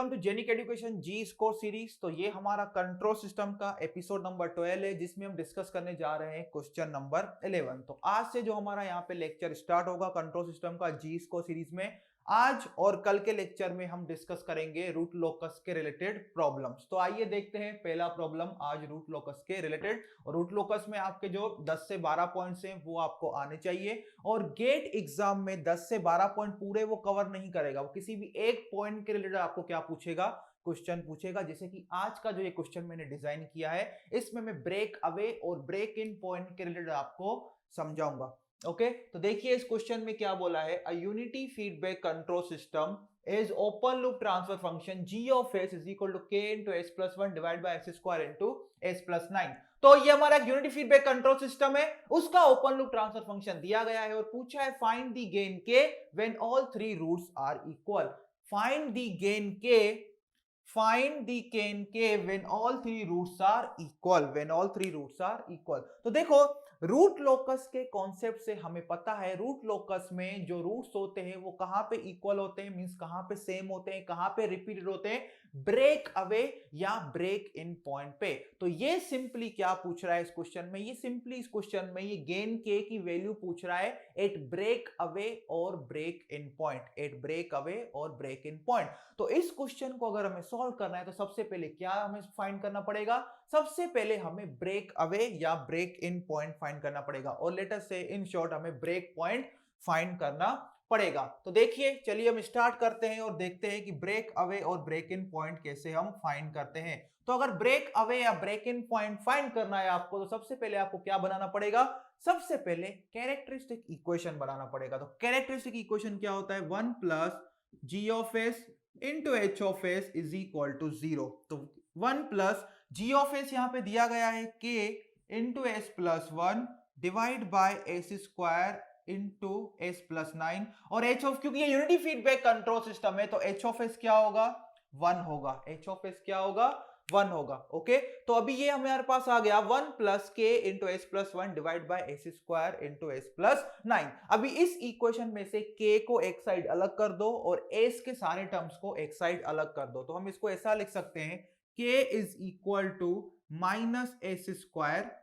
Welcome to Genique Education G score series. तो ये हमारा कंट्रोल सिस्टम का एपिसोड नंबर 12 है, जिसमें हम डिस्कस करने जा रहे हैं क्वेश्चन नंबर 11। तो आज से जो हमारा यहाँ पे लेक्चर स्टार्ट होगा कंट्रोल सिस्टम का जी स्कोर सीरीज में, आज और कल के लेक्चर में हम डिस्कस करेंगे रूट लोकस के रिलेटेड प्रॉब्लम्स। तो आइए देखते हैं पहला प्रॉब्लम आज रूट लोकस के रिलेटेड। और रूट लोकस में आपके जो 10 से 12 पॉइंट्स हैं वो आपको आने चाहिए, और गेट एग्जाम में 10 से 12 पॉइंट पूरे वो कवर नहीं करेगा, वो किसी भी एक पॉइंट के रिलेटेड आपको क्या पूछेगा, क्वेश्चन पूछेगा। जैसे कि आज का जो ये क्वेश्चन मैंने डिजाइन किया है, इसमें मैं ब्रेक अवे और ब्रेक इन पॉइंट के रिलेटेड आपको समझाऊंगा। ओके, तो देखिए इस क्वेश्चन में क्या बोला है, अ unity feedback control system is open loop transfer function g of s is equal to k into s plus 1 divided by s square into s plus 9। तो ये हमारा एक यूनिटी फीडबैक कंट्रोल सिस्टम है, उसका ओपन लूप ट्रांसफर फंक्शन दिया गया है और पूछा है find the gain K when all three roots are equal. Find the gain K, find the gain K when all three roots are equal, when all three roots are equal. तो देखो root locus के concept से हमें पता है root locus में जो roots होते हैं वो कहां पे इक्वल होते हैं, मींस कहां पे सेम होते हैं, कहां पे रिपीटेड होते हैं, ब्रेक अवे या ब्रेक इन पॉइंट पे। तो ये सिंपली क्या पूछ रहा है इस क्वेश्चन में, ये सिंपली इस क्वेश्चन में ये गेन के की वैल्यू पूछ रहा है एट ब्रेक अवे और break in point, at break away और ब्रेक इन पॉइंट। तो इस क्वेश्चन को अगर हमें सॉल्व करना है तो सबसे पहले क्या हमें फाइंड करना पड़ेगा, सबसे पहले हमें ब्रेक अवे या ब्रेक इन पॉइंट फाइंड करना पड़ेगा, और लेट अस से इन शॉर्ट हमें ब्रेक पॉइंट फाइंड करना पड़ेगा। तो देखिए चलिए हम स्टार्ट करते हैं और देखते हैं कि ब्रेक अवे और ब्रेक इन पॉइंट कैसे हम फाइंड करते हैं। तो अगर ब्रेक अवे या ब्रेक इन पॉइंट फाइंड करना है आपको, तो सबसे पहले आपको क्या बनाना पड़ेगा, सबसे पहले कैरेक्टरिस्टिक इक्वेशन बनाना पड़ेगा। तो कैरेक्टरिस्टिक इक्वेशन क्या होता है, 1 plus G of s into H of s is equal to 0। तो 1 प्लस जी ऑफ एस यहां पे दिया गया है के into s plus 1 divide by S square into s plus 9, और एच ऑफ, क्योंकि ये यूनिटी फीडबैक कंट्रोल सिस्टम है तो एच ऑफ एस क्या होगा, 1 होगा, एच ऑफ एस क्या होगा, 1 होगा। ओके, तो अभी ये हमारे पास आ गया 1 प्लस के into s plus 1 divide by S square into s plus 9। अभी इस इक्वेशन में से के को एक साइड अलग कर दो और एस के सारे टर्म्स को एक साइड अलग कर दो। तो हम इसको ऐसा लिख सकते हैं, K is equal to minus s square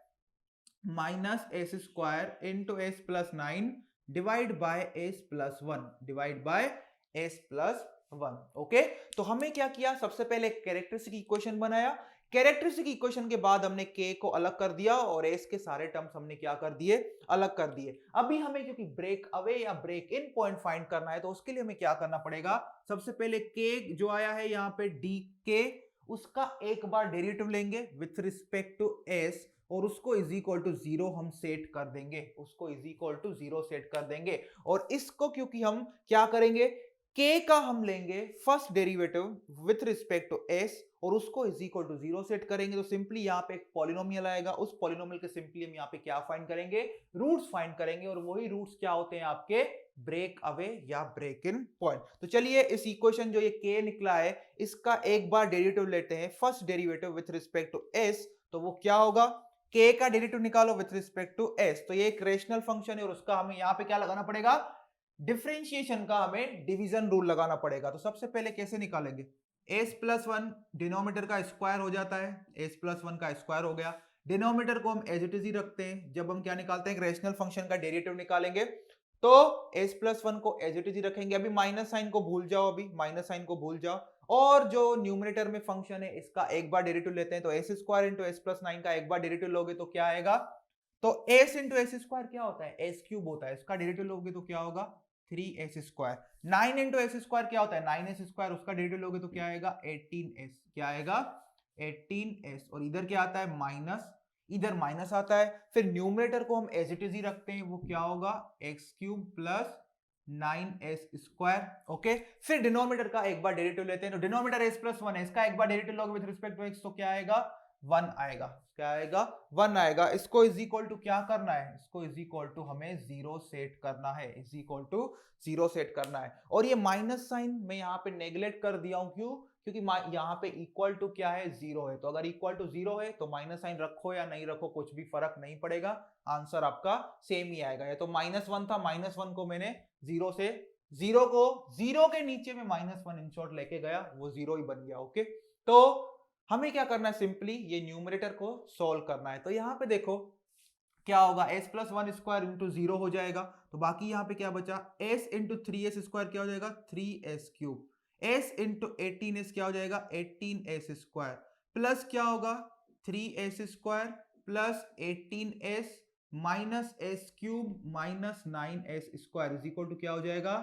into s plus 9 divide by s plus 1, divide by s plus 1। Okay, तो हमें क्या किया, सबसे पहले कैरेक्टरिस्टिक इक्वेशन बनाया, कैरेक्टरिस्टिक इक्वेशन के बाद हमने के को अलग कर दिया और एस के सारे टर्म्स हमने क्या कर दिए, अलग कर दिए। अभी हमें क्योंकि ब्रेक अवे या ब्रेक इन पॉइंट फाइंड करना है तो उसके लिए हमें क्या करना पड़ेगा, सबसे पहले के जो आया है यहाँ पे डी के, उसका एक बार डेरिवेटिव लेंगे विथ रिस्पेक्ट टू एस और उसको इज इक्वल टू 0 हम सेट कर देंगे, उसको इज इक्वल टू 0 सेट कर देंगे। और इसको क्योंकि हम क्या करेंगे, के का हम लेंगे first derivative with respect to s और उसको इज इक्वल टू 0 सेट करेंगे, तो सिंपली यहाँ पे एक पॉलिनोमियल आएगा, उस पॉलिनोमियल के सिंपली हम यहाँ पे क्या फाइंड करेंगे, रूट्स फाइंड करेंगे, और वही रूट्स क्या होते हैं आपके, ब्रेक अवे या ब्रेक इन पॉइंट। तो चलिए इस इक्वेशन जो ये के निकला है इसका एक बार डेरिवेटिव लेते हैं, first derivative with respect to s, तो वो क्या होगा, के का डेरिवेटिव निकालो विथ रिस्पेक्ट टू एस। तो ये एक रेशनल फंक्शन है और उसका हमें यहाँ पे क्या लगाना पड़ेगा, डिफरेंशिएशन का हमें डिवीजन रूल लगाना पड़ेगा। तो सबसे पहले कैसे निकालेंगे, एस प्लस 1 डिनोमिनेटर का स्क्वायर हो जाता है, एस प्लस 1 का स्क्वायर हो गया, डिनोमिनेटर को हम एज इट इज ही रखते हैं, जब हम क्या निकालते हैं, रेशनल फंक्शन का डेरिवेटिव निकालेंगे तो एस प्लस 1 को एज इट इज ही रखेंगे। अभी माइनस साइन को भूल जाओ, अभी माइनस साइन को भूल जाओ, और जो न्यूमरेटर में फंक्शन है इसका एक बार डेरिवेटिव लेते हैं, तो S square into s plus 9 का एक बार डेरिवेटिव लोगे तो क्या आएगा, तो एस इंटू एस स्क्वायर क्या होता है, एस क्यूब होता है, इसका डेरिवेटिव लोगे तो क्या होगा, 3s square. 9 into S square क्या होता है, 9s स्क्वायर, उसका डेरिवेटिव लोगे तो क्या आएगा, 18s, क्या आएगा, 18s। और इधर क्या आता है, माइनस, इधर माइनस आता है, फिर न्यूमरेटर को हम एज इट इज ही रखते हैं, वो क्या होगा, x cube plus 9s square. Okay, फिर डिनोमिनेटर का एक बार डेरिवेटिव लेते हैं, तो डिनोमिनेटर s प्लस 1 है, इसका एक बार डेरिवेटिव लोगे विद रिस्पेक्ट टू x तो क्या आएगा, 1 आएगा, क्या आएगा, 1 आएगा। इसको इज इक्वल टू क्या करना है, इसको इज इक्वल टू हमें 0 सेट करना है, इज इक्वल टू 0 सेट करना है। और ये माइनस साइन मैं यहाँ पे नेग्लेक्ट कर दिया हूं, क्यों, क्योंकि यहाँ पे इक्वल टू क्या है, 0 है, तो अगर इक्वल टू 0 है तो माइनस साइन रखो या नहीं रखो कुछ भी फर्क नहीं पड़ेगा, आंसर आपका सेम ही आएगा। या तो -1 था, -1 को मैंने 0 से जीरो को जीरो के नीचे में -1 इन शॉर्ट लेके गया, वो जीरो ही बन गया। ओके, तो हमें क्या करना है, सिंपली ये न्यूमरेटर को सोल्व करना है। तो यहाँ पे देखो क्या होगा, s plus one square into zero हो जाएगा, तो बाकी यहाँ पे क्या बचा, s into three S square क्या हो जाएगा, 3s cube, s into 18s क्या हो जाएगा, 18s स्क्वायर, प्लस क्या होगा 3s square plus 18s minus s cube minus 9s square is equal to क्या हो जाएगा,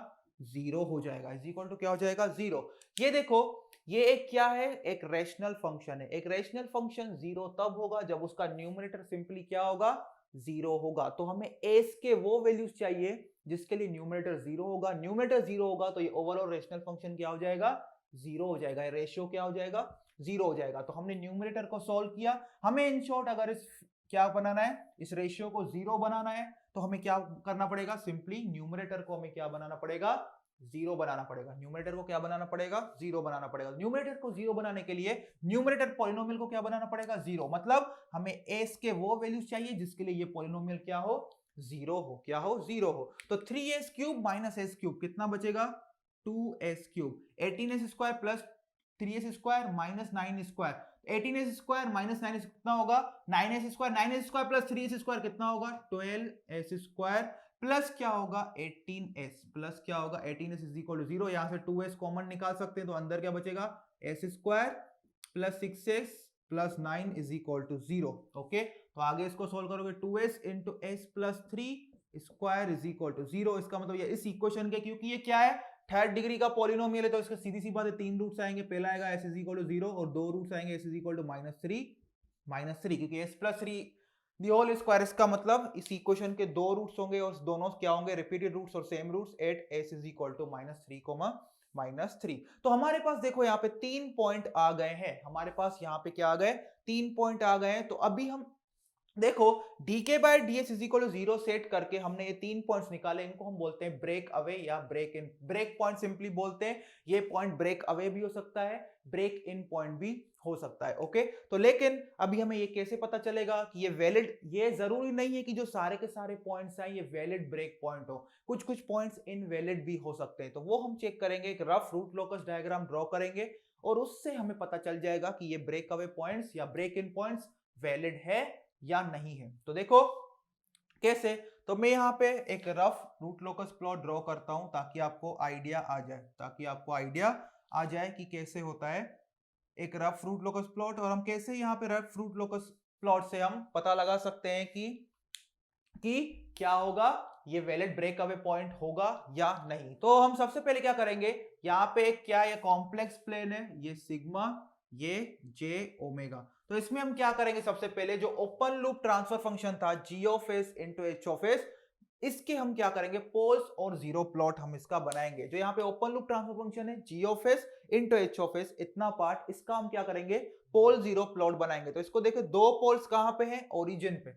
जीरो हो जाएगा, इज इक्वल टू क्या हो जाएगा, जीरो। ये देखो ये एक क्या है, एक रैशनल फंक्शन है। एक रैशनल फंक्शन जीरो तब होगा जब उसका न्यूमरेटर सिंपली क्या होगा, जीरो होगा। तो हमें एस के वो वैल्यूज चाहिए जिसके लिए न्यूमरेटर जीरो होगा। न्यूमरेटर जीरो होगा तो ये ओवरऑल रैशनल फंक्शन क्या हो जाएगा, जीरो हो जाएगा, रेशियो क्या हो जाएगा, जीरो हो जाएगा। तो हमने न्यूमरेटर को सॉल्व किया। हमें इन शॉर्ट अगर इस क्या बनाना है, इस रेशियो को जीरो बनाना है, तो हमें क्या करना पड़ेगा, सिंपली न्यूमरेटर को हमें क्या बनाना पड़ेगा, जीरो बनाना पड़ेगा। न्यूमरेटर को क्या बनाना पड़ेगा, जीरो बनाना पड़ेगा। न्यूमरेटर को जीरो बनाने के लिए न्यूमरेटर पॉलिनोमियल को क्या बनाना पड़ेगा, जीरो। मतलब हमें एस के वो वैल्यूज चाहिए जिसके लिए ये पॉलिनोमियल क्या हो, जीरो हो, क्या हो, जीरो हो। तो 3s cube minus s cube कितना बचेगा, 2s cube, 18s square plus 3s square minus 9 square, 18s square minus 9 कितना होगा, 9s square, 9s square plus 3s square कितना होगा, 12s स्क्वायर प्लस क्या होगा 18s, प्लस क्या होगा 18s is equal to zero. यहां से 2s कॉमन निकाल सकते हैं तो अंदर क्या बचेगा, s square plus 6s plus 9 is equal to zero. Okay, तो आगे इसको सोल्व करोगे, 2s into s plus 3 square is equal to zero. इसका मतलब ये इस इक्वेशन के, क्योंकि ये क्या है, थर्ड डिग्री का पॉलिनोमियल है, तो इसका सीधी सी बात है, तीन रूट्स आएंगे। पहला आएगा s is equal to zero और दो रूट्स आएंगे s इज इक्वल टू -3 क्योंकि s plus 3 the whole square. इसका मतलब इस इक्वेशन के दो रूट्स होंगे और दोनों क्या होंगे, रिपीटेड रूट्स और same roots at s is equal to -3 तो हमारे पास देखो यहाँ पे 3 पॉइंट आ गए हैं। हमारे पास यहाँ पे क्या आ गए, 3 पॉइंट आ गए हैं। तो अभी हम देखो dk by ds is equal to zero set करके हमने ये 3 पॉइंट्स निकाले, इनको हम बोलते हैं ब्रेक अवे या break in. Break point simply बोलते हैं, ये पॉइंट ब्रेक अवे भी हो सकता है, ब्रेक इन पॉइंट भी हो सकता है। ओके, तो लेकिन अभी हमें ये कैसे पता चलेगा कि ये वैलिड, ये जरूरी नहीं है कि जो सारे के सारे पॉइंट्स हैं ये वैलिड ब्रेक पॉइंट हो, कुछ कुछ पॉइंट्स इनवैलिड भी हो सकते हैं। तो वो हम चेक करेंगे, एक rough root locus diagram draw करेंगे और उससे हमें पता चल जाएगा कि ये ब्रेक अवे पॉइंट्स या ब्रेक इन पॉइंट्स वैलिड है या नहीं है। तो देखो कैसे, तो मैं यहाँ पे एक rough root locus plot draw करता हूं ताकि आपको आइडिया आ जाए, कि कैसे होता है एक रफ रूट लोकस प्लॉट। और हम कैसे यहाँ पे रफ रूट लोकस प्लॉट से हम पता लगा सकते हैं कि क्या होगा, ये वैलिड ब्रेक अवे पॉइंट होगा या नहीं। तो हम सबसे पहले क्या करेंगे, यहाँ पे क्या, ये कॉम्प्लेक्स प्लेन है, ये सिग्मा, ये जे ओमेगा। तो इसमें हम क्या करेंगे, सबसे पहले जो ओपन लूप ट्रांसफर फंक्शन था g of s into H of S, इसके हम क्या करेंगे, पोल्स और जीरो प्लॉट हम इसका बनाएंगे। जो यहाँ पे ओपन लूप ट्रांसफर फंक्शन है g of s into H of S, इतना पार्ट, इसका हम क्या करेंगे, पोल जीरो प्लॉट बनाएंगे। तो इसको देखो, दो पोल्स कहां पे हैं, ओरिजिन पे,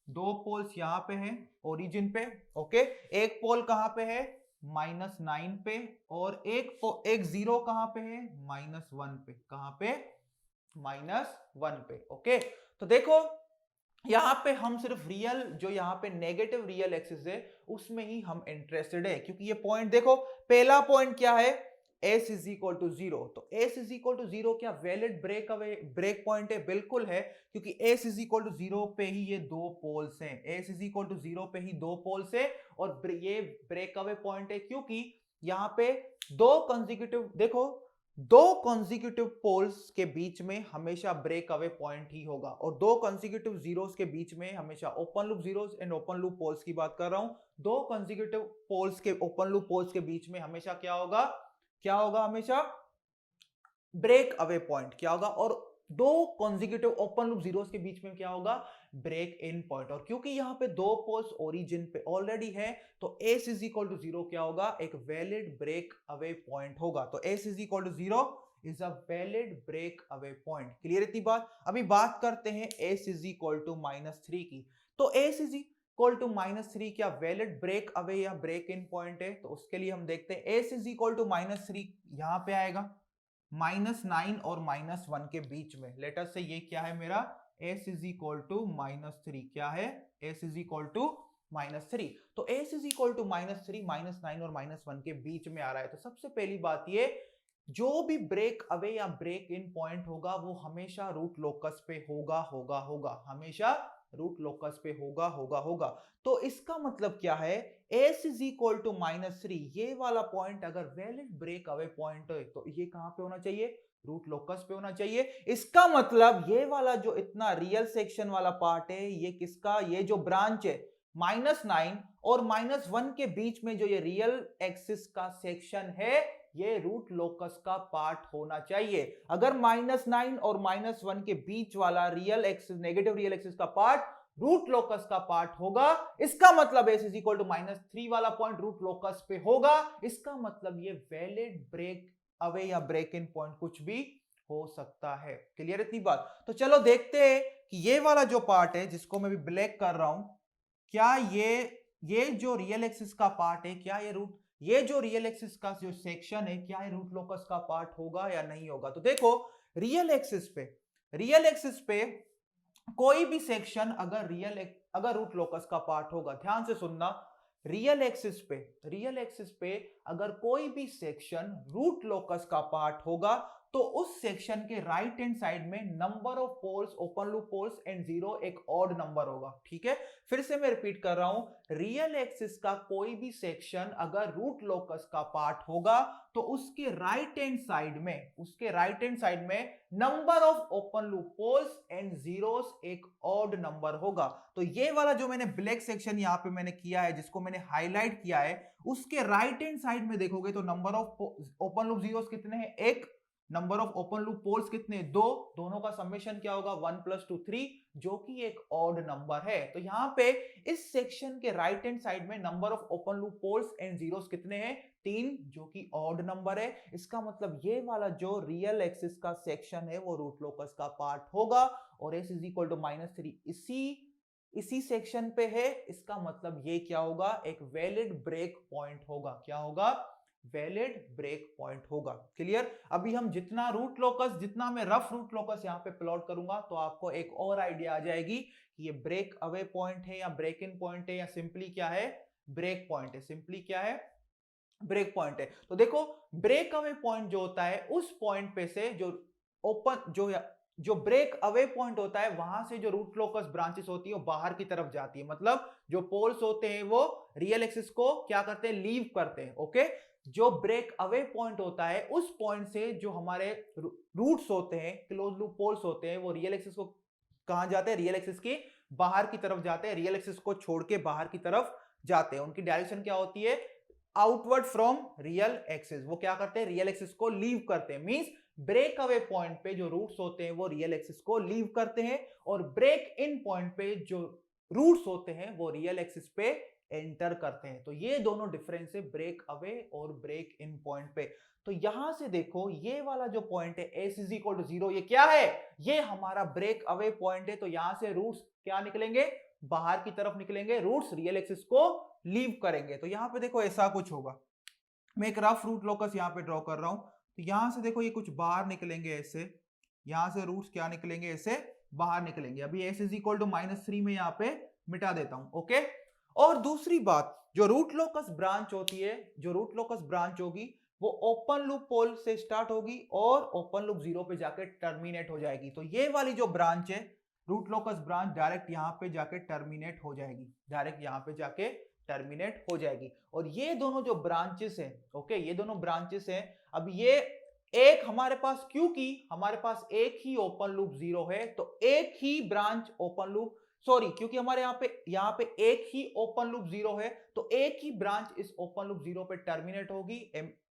दो पोल्स यहां पे हैं ओरिजिन पे। ओके, एक पोल कहां पे है, -9 पे, और एक जीरो कहां पे है, -1 पे, कहां पे, -1 पे। ओके, तो देखो यहां पे हम सिर्फ रियल, जो यहाँ पे नेगेटिव रियल एक्सिस है उसमें ही हम इंटरेस्टेड है, क्योंकि ये पॉइंट देखो, पहला पॉइंट क्या है, s is equal to zero. तो s is equal to zero क्या valid break away break point है, बिल्कुल है, क्योंकि s is equal to zero पे ही ये दो पोल्स हैं, s is equal to zero पे ही दो पोल्स है और ये ब्रेक अवे पॉइंट है, क्योंकि यहाँ पे दो कंसेक्यूटिव, देखो दो कंसेक्यूटिव पोल्स के बीच में हमेशा ब्रेक अवे पॉइंट ही होगा, और दो कंसेक्यूटिव जीरोस के बीच में हमेशा, open loop zeros and open loop poles की बात कर रहा हूं, दो कंसेक्यूटिव पोल्स के, ओपन लूप पोल्स के बीच में हमेशा क्या होगा, हमेशा ब्रेक अवे पॉइंट क्या होगा, और दो कॉन्जिक्यूटिव ओपन लूप जीरोस के बीच में क्या होगा, ब्रेक इन पॉइंट। और क्योंकि यहां पे दो पोल्स ओरिजिन पे ऑलरेडी है, तो s is equal to zero क्या होगा, एक वैलिड ब्रेक अवे पॉइंट होगा। तो s is equal to zero is a valid break away point. Clear इतनी बात। अभी बात करते हैं s इज इक्वल टू -3 की। तो s इज इक्वल टू -3 क्या वैलिड ब्रेक अवे या ब्रेक इन पॉइंट है, तो उसके लिए हम देखते हैं, s इज इक्वल टू -3 यहां पे आएगा, -9 और -1 के बीच में। लेटर से ये क्या है मेरा, s इज इक्वल टू -3, क्या है, s इज इक्वल टू -3। तो एस इज इक्वल टू -3, -9 और -1 के बीच में आ रहा है। तो सबसे पहली बात ये, जो भी ब्रेक अवे या ब्रेक इन पॉइंट होगा वो हमेशा रूट लोकस पे होगा, हमेशा रूट लोकस पे होगा। तो इसका मतलब क्या है, एस इज इक्वल टू -3, ये वाला पॉइंट अगर वैलिड ब्रेक अवे पॉइंट है तो ये कहां पे होना चाहिए, रूट लोकस पे होना चाहिए। इसका मतलब ये वाला जो इतना रियल सेक्शन वाला पार्ट है, ये किसका, ये जो ब्रांच है -9 और -1 के बीच में जो ये रियल एक्सिस का सेक्शन है, ये रूट लोकस का पार्ट होना चाहिए। अगर -9 और -1 के बीच वाला real axis, negative real axis का पार्ट रूट लोकस का पार्ट होगा, इसका मतलब एस इज इक्वल टू -3 वाला पॉइंट रूट लोकस पे होगा। इसका मतलब ये वैलिड ब्रेक अवे या ब्रेक इन पॉइंट कुछ भी हो सकता है। क्लियर इतनी बात? तो चलो देखते हैं कि ये वाला जो पार्ट है जिसको मैं भी ब्लैक कर रहा हूं, क्या ये जो रियल एक्सिस का पार्ट है, क्या ये जो रियल एक्सिस का जो सेक्शन है, क्या ये रूट लोकस का पार्ट होगा या नहीं होगा। तो देखो रियल एक्सिस पे कोई भी सेक्शन अगर रूट लोकस का पार्ट होगा, ध्यान से सुनना, रियल एक्सिस पे अगर कोई भी सेक्शन रूट लोकस का पार्ट होगा तो उस सेक्शन के राइट हैंड साइड में number of poles, open loop poles and 0 एक ऑड नंबर होगा। ठीक है, फिर से मैं रिपीट कर रहा हूं, रियल एक्सिस का कोई भी सेक्शन अगर रूट लोकस का पार्ट होगा तो उसके राइट हैंड साइड में number of open loop poles and zeros एक ऑड नंबर होगा। तो ये वाला जो मैंने ब्लैक सेक्शन यहां पे मैंने किया है, जिसको मैंने हाईलाइट किया है, उसके राइट हैंड साइड में देखोगे तो number of open loop zeros कितने हैं, एक, number of open loop poles कितने, दो, दोनों का समेशन क्या होगा 1 + 2 3, जो कि एक ऑड नंबर है। तो यहां पे इस सेक्शन के राइट हैंड साइड में number of open loop poles and zeros कितने हैं, 3, जो कि ऑड नंबर है। इसका मतलब ये वाला जो रियल एक्सिस का सेक्शन है वो रूट लोकस का पार्ट होगा और s इज इक्वल टू -3 इसी सेक्शन पे है। इसका मतलब ये क्या होगा, एक वैलिड ब्रेक पॉइंट होगा। क्या होगा, वैलिड ब्रेक पॉइंट होगा। क्लियर? अभी हम जितना मैं रफ रूट लोकस यहाँ पे प्लॉट करूंगा तो आपको एक और आइडिया आ जाएगी कि ये ब्रेक अवे पॉइंट है या ब्रेक इन पॉइंट है या सिंपली क्या है, ब्रेक पॉइंट है। सिंपली क्या है, ब्रेक पॉइंट है। तो देखो ब्रेक अवे पॉइंट जो होता है, उस पॉइंट पे से जो ब्रेक अवे पॉइंट होता है, वहां से जो रूट लोकस ब्रांचेस होती है वो बाहर की तरफ जाती है। मतलब जो पोल्स होते हैं वो रियल एक्सिस को क्या करते हैं, लीव करते हैं। ओके, जो ब्रेक अवे पॉइंट होता है, उस पॉइंट से जो हमारे रूट्स होते हैं, क्लोज लूप पोल्स होते हैं, वो रियल एक्सिस को कहां जाते हैं, रियल एक्सिस की बाहर की तरफ जाते हैं, रियल एक्सिस को छोड़ के बाहर की तरफ जाते हैं। उनकी डायरेक्शन क्या होती है, आउटवर्ड फ्रॉम रियल एक्सिस। वो क्या करते हैं, रियल एक्सिस को लीव करते हैं। मींस ब्रेक अवे पॉइंट पे जो रूट्स होते हैं वो रियल एक्सिस को लीव करते हैं और ब्रेक इन पॉइंट पे जो रूट्स होते हैं वो रियल एक्सिस पे एंटर करते हैं। तो ये दोनों डिफरेंस है ब्रेक अवे और ब्रेक इन पॉइंट पे। तो यहां से देखो ये वाला जो पॉइंट है s इज इक्वल टू 0, ये क्या है, ये हमारा ब्रेक अवे पॉइंट है। तो यहां से रूट्स क्या निकलेंगे, बाहर की तरफ निकलेंगे, रूट्स रियल एक्सिस को लीव करेंगे। तो यहां पे देखो ऐसा कुछ होगा, मैं एक रफ रूट लोकस यहां पे ड्रॉ कर रहा हूं। तो यहां से देखो ये कुछ बाहर निकलेंगे ऐसे, यहां से रूट्स क्या निकलेंगे, ऐसे बाहर निकलेंगे। अभी s इज इक्वल टू -3 में यहां पे मिटा देता हूं। ओके, और दूसरी बात, जो रूट लोकस ब्रांच होती है, जो रूट लोकस ब्रांच होगी वो ओपन लूप पोल से स्टार्ट होगी और ओपन लूप 0 पे जाके टर्मिनेट हो जाएगी। तो ये वाली जो ब्रांच है रूट लोकस ब्रांच, डायरेक्ट यहां पे जाके टर्मिनेट हो जाएगी, डायरेक्ट यहां पे जाके टर्मिनेट हो जाएगी। और ये दोनों जो ब्रांचेस हैं, ओके, ये दोनों ब्रांचेस हैं। अब ये एक हमारे पास, क्योंकि हमारे पास एक ही ओपन लूप 0 है तो एक ही ब्रांच ओपन लूप, सॉरी, क्योंकि हमारे यहाँ पे एक ही ओपन लूप 0 है तो एक ही ब्रांच इस ओपन लूप 0 पे टर्मिनेट होगी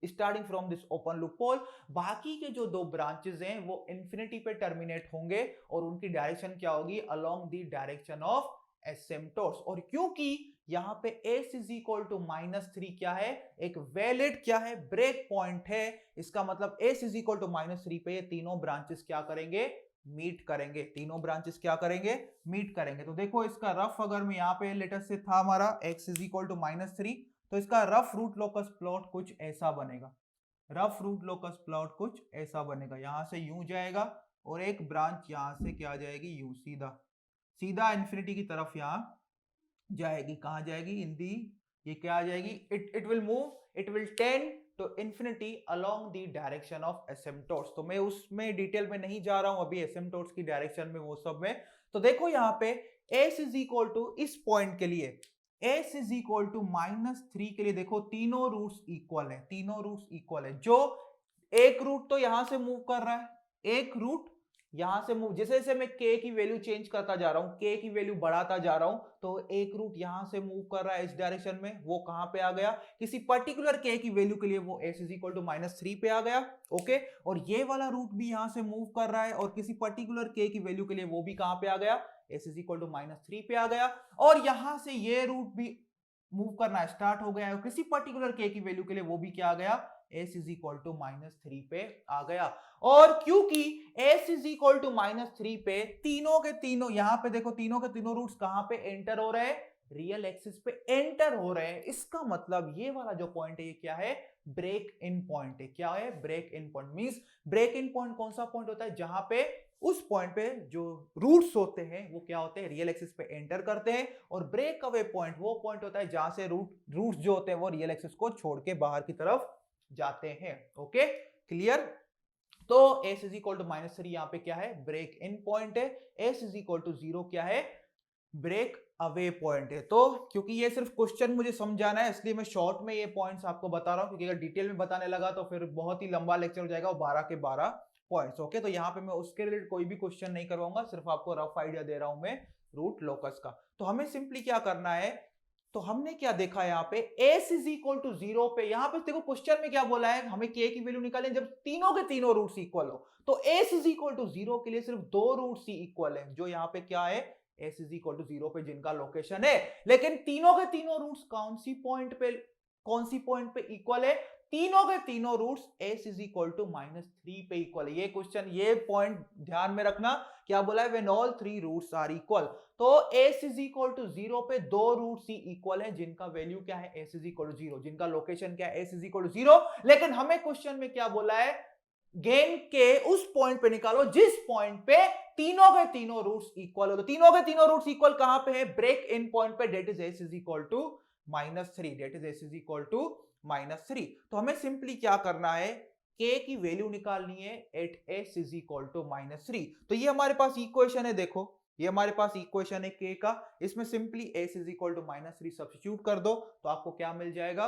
starting from this open loop pole. बाकी के जो दो ब्रांचेस हैं वो इंफिनिटी पे टर्मिनेट होंगे और उनकी डायरेक्शन क्या होगी, अलोंग द डायरेक्शन ऑफ एसिम्पटोट्स। और क्योंकि यहां पे s इज इक्वल टू -3 क्या है, एक वैलिड क्या है, ब्रेक पॉइंट है। इसका मतलब s इज इक्वल टू -3 पे ये तीनों ब्रांचेस क्या करेंगे, मीट करेंगे। तीनों ब्रांचेस क्या करेंगे, मीट करेंगे। तो देखो इसका रफ, अगर मैं यहाँ पे लेटेस्ट से था हमारा x इज इक्वल टू -3, तो इसका रफ रूट लोकस प्लॉट कुछ ऐसा बनेगा। रफ रूट लोकस प्लॉट कुछ ऐसा बनेगा, यहां से यूं जाएगा और एक ब्रांच यहां से क्या आ जाएगी, यूं सीधा सीधा इंफिनिटी की तरफ यहां जाएगी, कहाँ जाएगी, इन दी, ये क्या आ जाएगी, it will move, it will tend to infinity along the direction of asymptotes. तो मैं उसमें डिटेल में नहीं जा रहा हूं अभी एसिम्पटोट्स की डायरेक्शन में, वो सब में। तो देखो यहाँ पे s इज इक्वल टू, इस पॉइंट के लिए s इज इक्वल टू -3 के लिए देखो तीनों रूट्स इक्वल है, तीनों रूट्स इक्वल है। जो एक रूट तो यहां से मूव कर रहा है, एक रूट यहां से मूव, जैसे जैसे मैं k की वैल्यू चेंज करता जा रहा हूं, k की वैल्यू बढ़ाता जा रहा हूं, तो एक रूट यहां से मूव कर रहा है इस डायरेक्शन में, वो कहां पे आ गया, किसी पर्टिकुलर k की वैल्यू के लिए वो s इज इक्वल टू -3 पे आ गया। ओके, और ये वाला रूट भी यहां से मूव कर रहा है और किसी पर्टिकुलर k की वैल्यू के लिए वो भी कहां पे आ गया, s इज इक्वल टू -3 पे आ गया। और यहां से ये रूट भी मूव करना स्टार्ट हो गया है और किसी पर्टिकुलर k की वैल्यू के लिए वो भी क्या आ गया, s इज इक्वल टू -3 पे आ गया। और क्योंकि s इज इक्वल टू -3 पे तीनों के तीनों, यहां पे देखो तीनों के तीनों रूट्स कहां पे एंटर हो रहे हैं, रियल एक्सिस पे एंटर हो रहे हैं, इसका मतलब ये वाला जो पॉइंट है ये क्या है, ब्रेक इन पॉइंट है। क्या है, break in point. Means break in point कौन सा पॉइंट होता है, जहां पे उस पॉइंट पे जो रूट्स होते हैं वो क्या होते हैं, रियल एक्सिस पे एंटर करते हैं, और ब्रेक अवे पॉइंट वो पॉइंट होता है जहां से रूट्स जो होते हैं वो रियल एक्सिस को छोड़ के बाहर की तरफ जाते हैं। Okay, clear. तो s इज इक्वल टू -3 यहां पे क्या है, ब्रेक इन पॉइंट है, s इज इक्वल टू 0 क्या है, ब्रेक अवे पॉइंट है। तो क्योंकि ये सिर्फ क्वेश्चन मुझे समझाना है इसलिए मैं शॉर्ट में ये पॉइंट्स आपको बता रहा हूं, क्योंकि अगर डिटेल में बताने लगा तो फिर बहुत ही लंबा लेक्चर हो जाएगा, वो 12 के 12 पॉइंट्स। ओके, तो यहाँ पे मैं उसके रिलेटेड कोई भी क्वेश्चन नहीं करवाऊंगा, सिर्फ आपको रफ आइडिया दे रहा हूं मैं रूट लोकस का। तो हमें सिंपली क्या करना है, तो हमने क्या देखा यहाँ पे s इज इक्वल टू 0 पे, यहाँ पे देखो क्वेश्चन में क्या बोला है, हमें k की वैल्यू निकालें जब तीनों के तीनों रूट्स इक्वल हो। तो s इज इक्वल टू 0 के लिए सिर्फ दो रूट्स ही इक्वल है, जो यहाँ पे क्या है, s इज इक्वल टू 0 पे जिनका लोकेशन है। लेकिन तीनों के तीनों रूट्स कौन सी पॉइंट पे इक्वल है, तीनों के तीनों roots s is equal to -3 पे इक्वल है। ये क्वेश्चन, ये पॉइंट ध्यान में रखना, क्या बोला है, when all three roots are equal. तो s इज इक्वल टू 0 पे दो रूट्स ही इक्वल है जिनका वैल्यू क्या है, s इज इक्वल टू 0, जिनका लोकेशन क्या है, s इज इक्वल टू 0। लेकिन हमें क्वेश्चन में क्या बोला है, गेन के उस पॉइंट पे निकालो जिस पॉइंट पे तीनों के तीनों रूट्स इक्वल हो। तो तीनों के तीनों रूट्स इक्वल कहां पे है, ब्रेक इन पॉइंट पे, that is s is equal to -3, that is s is equal to -3। तो हमें सिंपली क्या करना है, k की वैल्यू निकालनी है at s is equal to -3। तो ये हमारे पास इक्वेशन है, देखो ये हमारे पास इक्वेशन है k का, इसमें simply s is equal to -3 substitute कर दो तो आपको क्या मिल जाएगा,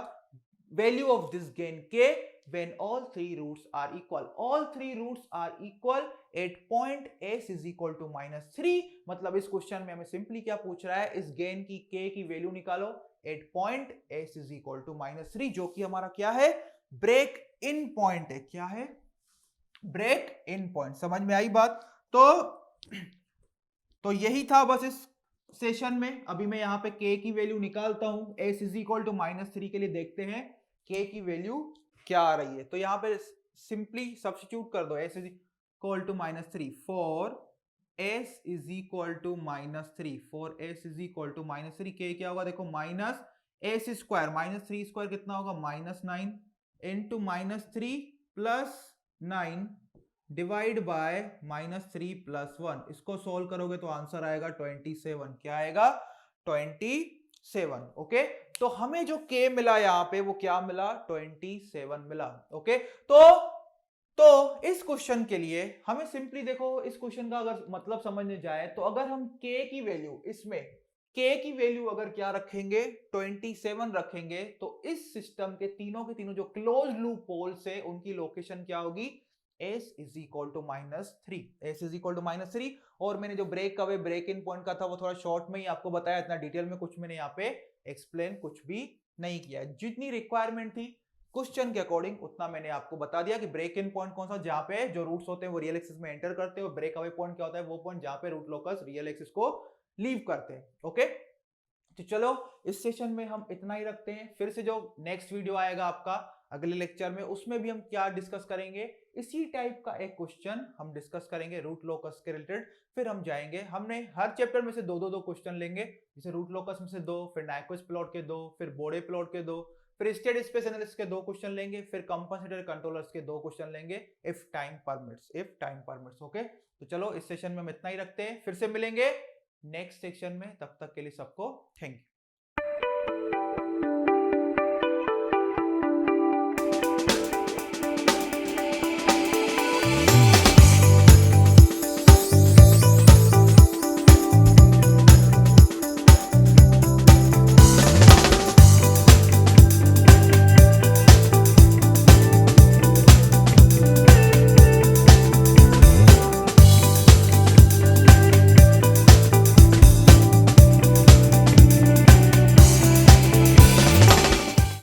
value of this gain k when all three roots are equal, all three roots are equal at point s is equal to -3। मतलब इस क्वेश्चन में हमें सिंपली क्या पूछ रहा है, इस गेन की k की वैल्यू निकालो at point s is equal to -3, जो कि हमारा क्या है, ब्रेक इन पॉइंट है। क्या है, ब्रेक इन पॉइंट। समझ में आई बात। तो यही था बस इस सेशन में। अभी मैं यहाँ पे k की वैल्यू निकालता हूं, s इज इक्वल टू -3 के लिए देखते हैं k की वैल्यू क्या आ रही है। तो यहाँ पे सिंपली सब्स्टिट्यूट कर दो, s is equal to -3 for s is equal to -3, for s is equal to -3, k क्या होगा, देखो माइनस s स्क्वायर, -3 स्क्वायर कितना होगा, -9 into -3 plus 9 divide bye -3 plus 1। इसको सोल्व करोगे तो आंसर आएगा 27। क्या आएगा, 27। ओके, तो हमें जो k मिला यहाँ पे वो क्या मिला, 27 मिला। ओके, तो इस क्वेश्चन के लिए हमें सिंपली देखो, इस क्वेश्चन का अगर मतलब समझने जाए तो अगर हम k की वैल्यू, इसमें k की वैल्यू अगर क्या रखेंगे, 27 रखेंगे, तो इस सिस्टम के तीनों जो क्लोज लूप पोल्स है उनकी लोकेशन क्या होगी, s is equal to -3, s is equal to -3। और मैंने जो break away, break in point का था वो थोड़ा शॉर्ट में ही आपको बताया, इतना डिटेल में कुछ मैंने यहाँ पे एक्सप्लेन कुछ भी नहीं किया। जितनी रिक्वायरमेंट थी क्वेश्चन के अकॉर्डिंग उतना मैंने आपको बता दिया कि ब्रेक इन पॉइंट कौन सा, जहां पे जो रूट्स होते हैं वो रियल एक्सिस में एंटर करते हैं, और ब्रेक अवे पॉइंट क्या होता है, वो पॉइंट जहां पे रूट लोकस रियल एक्सिस को लीव करते हैं। ओके, तो चलो इस सेशन में हम इतना ही रखते हैं। फिर से जो नेक्स्ट वीडियो आएगा आपका अगले लेक्चर में, उसमें भी हम क्या डिस्कस करेंगे, इसी टाइप का एक क्वेश्चन हम डिस्कस करेंगे रूट लोकस के रिलेटेड। फिर हम जाएंगे, हमने हर चैप्टर में से दो क्वेश्चन लेंगे, जैसे रूट लोकस में से 2, फिर नाइक्विस्ट प्लॉट के 2, फिर बोडे प्लॉट के 2, फिर स्टेट स्पेस एनालिसिस के 2 क्वेश्चन लेंगे, फिर कंपनसेटर कंट्रोलर्स के 2 क्वेश्चन लेंगे, इफ टाइम परमिट्स। ओके, तो चलो इस सेशन में हम इतना ही रखते हैं, फिर से मिलेंगे नेक्स्ट सेक्शन में। तब तक के लिए सबको थैंक यू।